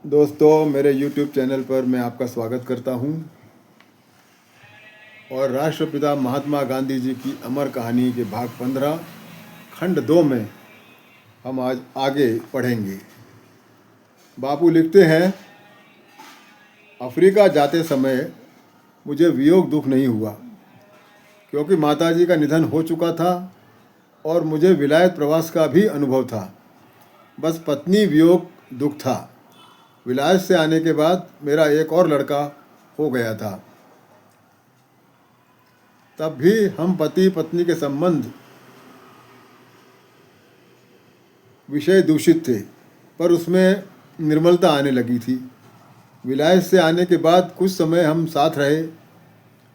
दोस्तों, मेरे YouTube channel पर मैं आपका स्वागत करता हूं और राष्ट्रपिता महात्मा गांधी जी की अमर कहानी के भाग 15 खंड 2 में हम आज आगे पढ़ेंगे। बापू लिखते हैं, अफ्रीका जाते समय मुझे वियोग दुख नहीं हुआ क्योंकि माताजी का निधन हो चुका था और मुझे विलायत प्रवास का भी अनुभव था। बस पत्नी वियोग दुख था। विलायत से आने के बाद मेरा एक और लड़का हो गया था। तब भी हम पति पत्नी के संबंध विषय दूषित थे, पर उसमें निर्मलता आने लगी थी। विलायत से आने के बाद कुछ समय हम साथ रहे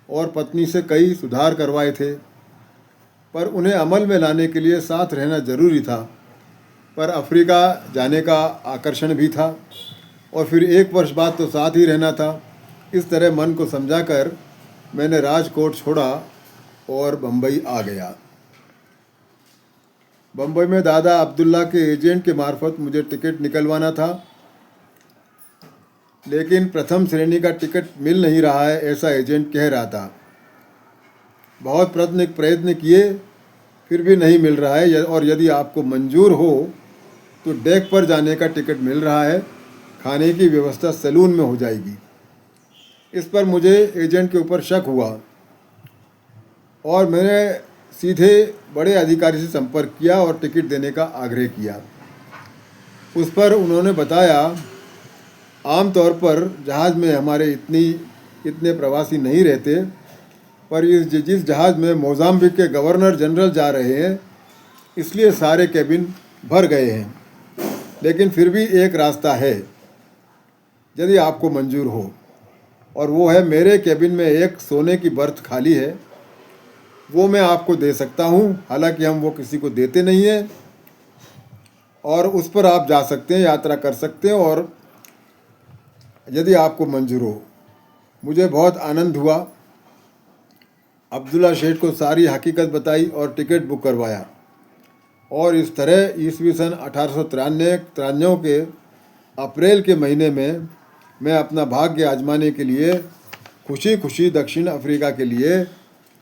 और पत्नी से कई सुधार करवाए थे, पर उन्हें अमल में लाने के लिए साथ रहना जरूरी था। पर अफ्रीका जाने का आकर्षण भी था और फिर 1 वर्ष बाद तो साथ ही रहना था। इस तरह मन को समझाकर मैंने राजकोट छोड़ा और बम्बई आ गया। बम्बई में दादा अब्दुल्ला के एजेंट के मार्फत मुझे टिकट निकलवाना था, लेकिन प्रथम श्रेणी का टिकट मिल नहीं रहा है, ऐसा एजेंट कह रहा था। बहुत प्रयत्न किए, फिर भी नहीं मिल रहा है और यदि आपको मंजूर हो तो डेक पर जाने का टिकट मिल रहा है। खाने की व्यवस्था सैलून में हो जाएगी। इस पर मुझे एजेंट के ऊपर शक हुआ और मैंने सीधे बड़े अधिकारी से संपर्क किया और टिकट देने का आग्रह किया। उस पर उन्होंने बताया, आमतौर पर जहाज़ में हमारे इतने प्रवासी नहीं रहते, पर जिस जहाज़ में मोज़ाम्बिक के गवर्नर जनरल जा रहे हैं, इसलिए सारे केबिन भर गए हैं। लेकिन फिर भी एक रास्ता है, यदि आपको मंजूर हो, और वो है मेरे केबिन में एक सोने की बर्थ खाली है, वो मैं आपको दे सकता हूँ। हालांकि हम वो किसी को देते नहीं हैं और उस पर आप जा सकते हैं, यात्रा कर सकते हैं, और यदि आपको मंजूर हो। मुझे बहुत आनंद हुआ। अब्दुल्ला शेख को सारी हकीकत बताई और टिकट बुक करवाया और इस तरह ईस्वी सन 1893 के अप्रैल के महीने में मैं अपना भाग्य आजमाने के लिए खुशी खुशी दक्षिण अफ्रीका के लिए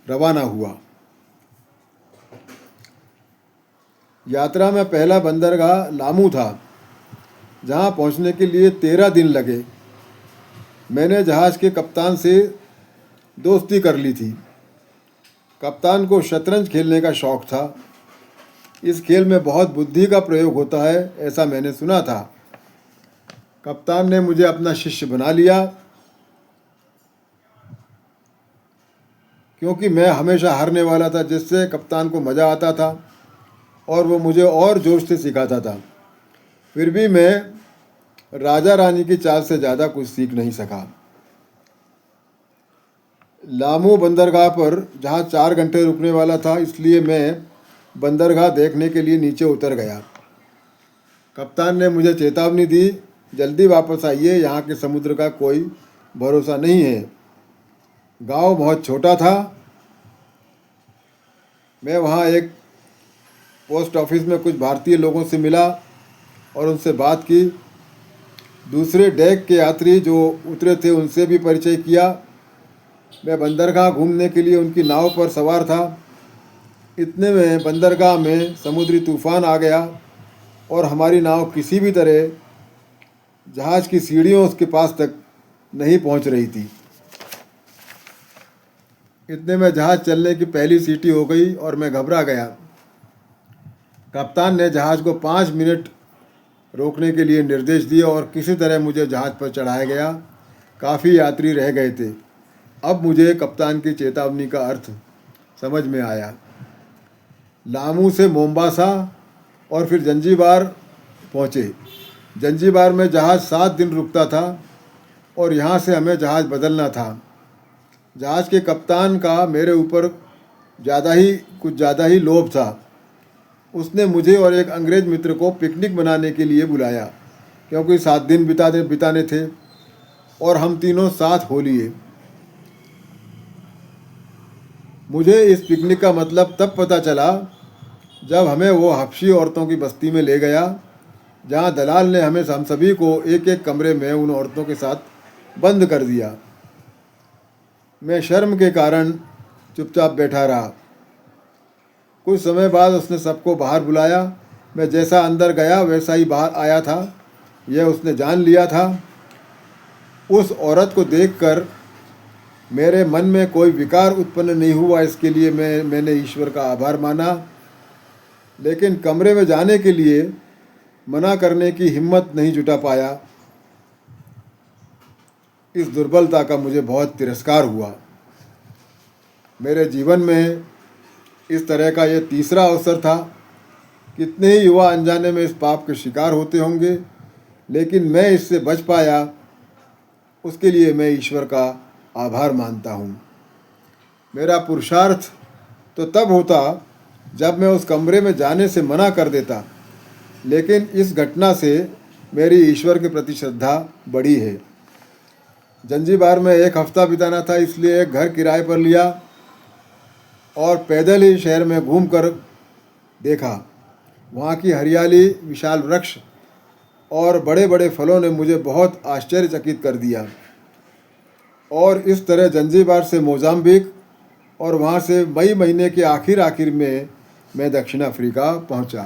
रवाना हुआ। यात्रा में पहला बंदरगाह लामू था, जहां पहुंचने के लिए 13 दिन लगे। मैंने जहाज़ के कप्तान से दोस्ती कर ली थी। कप्तान को शतरंज खेलने का शौक़ था। इस खेल में बहुत बुद्धि का प्रयोग होता है, ऐसा मैंने सुना था। कप्तान ने मुझे अपना शिष्य बना लिया, क्योंकि मैं हमेशा हारने वाला था, जिससे कप्तान को मज़ा आता था और वो मुझे और जोश से सिखाता था। फिर भी मैं राजा रानी की चाल से ज़्यादा कुछ सीख नहीं सका। लामू बंदरगाह पर जहाँ 4 घंटे रुकने वाला था, इसलिए मैं बंदरगाह देखने के लिए नीचे उतर गया। कप्तान ने मुझे चेतावनी दी, जल्दी वापस आइए, यहाँ के समुद्र का कोई भरोसा नहीं है। गांव बहुत छोटा था। मैं वहाँ एक पोस्ट ऑफिस में कुछ भारतीय लोगों से मिला और उनसे बात की। दूसरे डेक के यात्री जो उतरे थे, उनसे भी परिचय किया। मैं बंदरगाह घूमने के लिए उनकी नाव पर सवार था। इतने में बंदरगाह में समुद्री तूफान आ गया और हमारी नाव किसी भी तरह जहाज़ की सीढ़ियों उसके पास तक नहीं पहुंच रही थी। इतने में जहाज़ चलने की पहली सीटी हो गई और मैं घबरा गया। कप्तान ने जहाज़ को 5 मिनट रोकने के लिए निर्देश दिए और किसी तरह मुझे जहाज़ पर चढ़ाया गया। काफ़ी यात्री रह गए थे। अब मुझे कप्तान की चेतावनी का अर्थ समझ में आया। लामू से मोम्बासा और फिर जंजीबार पहुँचे। जंजीबार में जहाज़ 7 दिन रुकता था और यहाँ से हमें जहाज़ बदलना था। जहाज़ के कप्तान का मेरे ऊपर कुछ ज़्यादा ही लोभ था। उसने मुझे और एक अंग्रेज़ मित्र को पिकनिक मनाने के लिए बुलाया, क्योंकि 7 दिन बिताने थे और हम तीनों साथ हो लिए। मुझे इस पिकनिक का मतलब तब पता चला जब हमें वो हबशी औरतों की बस्ती में ले गया, जहाँ दलाल ने हमें हम सभी को एक एक कमरे में उन औरतों के साथ बंद कर दिया। मैं शर्म के कारण चुपचाप बैठा रहा। कुछ समय बाद उसने सबको बाहर बुलाया। मैं जैसा अंदर गया वैसा ही बाहर आया था, यह उसने जान लिया था। उस औरत को देखकर मेरे मन में कोई विकार उत्पन्न नहीं हुआ, इसके लिए मैंने ईश्वर का आभार माना। लेकिन कमरे में जाने के लिए मना करने की हिम्मत नहीं जुटा पाया। इस दुर्बलता का मुझे बहुत तिरस्कार हुआ। मेरे जीवन में इस तरह का ये तीसरा अवसर था। कितने ही युवा अनजाने में इस पाप के शिकार होते होंगे, लेकिन मैं इससे बच पाया, उसके लिए मैं ईश्वर का आभार मानता हूँ। मेरा पुरुषार्थ तो तब होता जब मैं उस कमरे में जाने से मना कर देता, लेकिन इस घटना से मेरी ईश्वर के प्रति श्रद्धा बढ़ी है। जंजीबार में 1 हफ्ता बिताना था, इसलिए एक घर किराए पर लिया और पैदल ही शहर में घूमकर देखा। वहाँ की हरियाली, विशाल वृक्ष और बड़े बड़े फलों ने मुझे बहुत आश्चर्यचकित कर दिया। और इस तरह जंजीबार से मोजाम्बिक और वहाँ से मई महीने के आखिर में मैं दक्षिण अफ्रीका पहुँचा।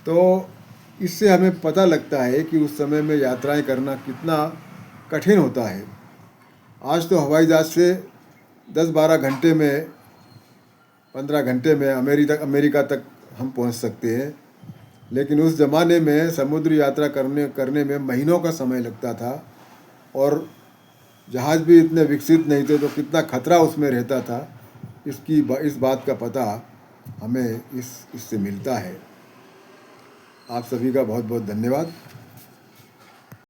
तो इससे हमें पता लगता है कि उस समय में यात्राएं करना कितना कठिन होता है। आज तो हवाई जहाज़ से 10-12 घंटे में, 15 घंटे में अमेरिका तक हम पहुंच सकते हैं, लेकिन उस ज़माने में समुद्र यात्रा करने में महीनों का समय लगता था और जहाज़ भी इतने विकसित नहीं थे, तो कितना खतरा उसमें रहता था, इस बात का पता हमें इससे मिलता है। आप सभी का बहुत बहुत धन्यवाद।